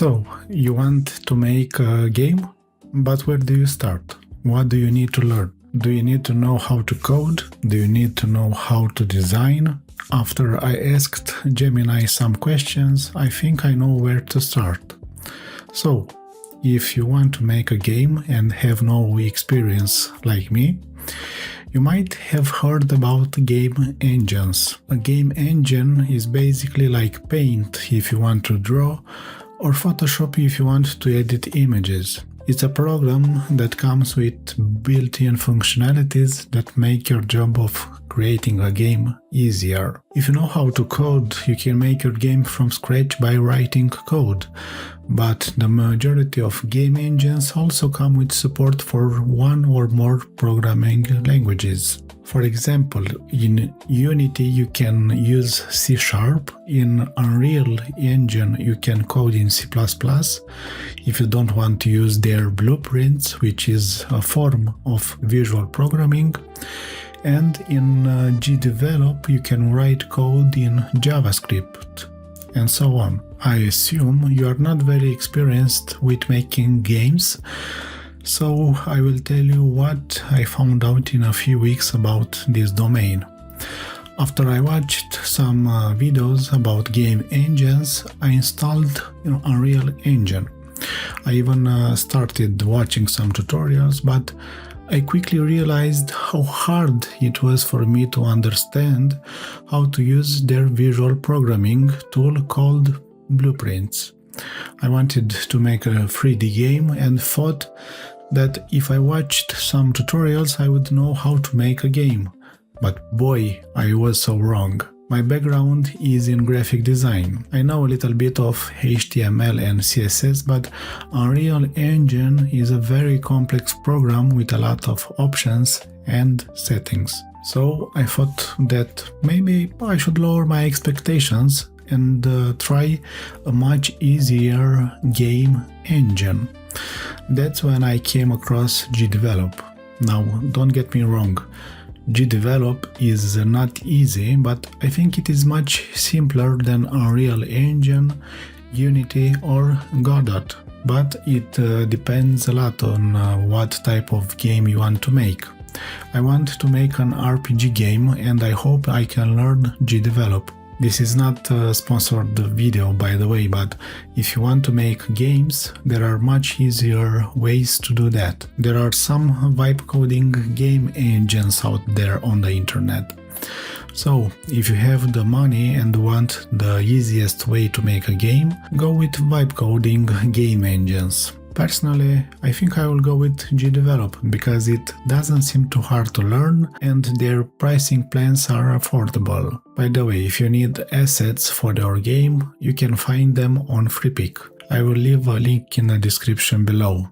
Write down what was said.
So, you want to make a game? But where do you start? What do you need to learn? Do you need to know how to code? Do you need to know how to design? After I asked Gemini some questions, I think I know where to start. So, if you want to make a game and have no experience like me, you might have heard about game engines. A game engine is basically like Paint if you want to draw, or Photoshop if you want to edit images. It's a program that comes with built-in functionalities that make your job of creating a game easier. If you know how to code, you can make your game from scratch by writing code. But the majority of game engines also come with support for one or more programming languages. For example, in Unity you can use C#, in Unreal Engine you can code in C++ if you don't want to use their blueprints, which is a form of visual programming, and in GDevelop you can write code in JavaScript, and so on. I assume you are not very experienced with making games, so I will tell you what I found out in a few weeks about this domain. After I watched some videos about game engines, I installed Unreal Engine. I even started watching some tutorials, but I quickly realized how hard it was for me to understand how to use their visual programming tool called Blueprints. I wanted to make a 3D game and thought that if I watched some tutorials I would know how to make a game. But boy, I was so wrong. My background is in graphic design. I know a little bit of HTML and CSS, but Unreal Engine is a very complex program with a lot of options and settings. So I thought that maybe I should lower my expectations and try a much easier game engine. That's when I came across GDevelop. Now, don't get me wrong, GDevelop is not easy, but I think it is much simpler than Unreal Engine, Unity or Godot. But it depends a lot on what type of game you want to make. I want to make an RPG game and I hope I can learn GDevelop. This is not a sponsored video, by the way, but if you want to make games, there are much easier ways to do that. There are some vibe coding game engines out there on the internet. So, if you have the money and want the easiest way to make a game, go with vibe coding game engines. Personally, I think I will go with GDevelop because it doesn't seem too hard to learn and their pricing plans are affordable. By the way, if you need assets for your game, you can find them on Freepik. I will leave a link in the description below.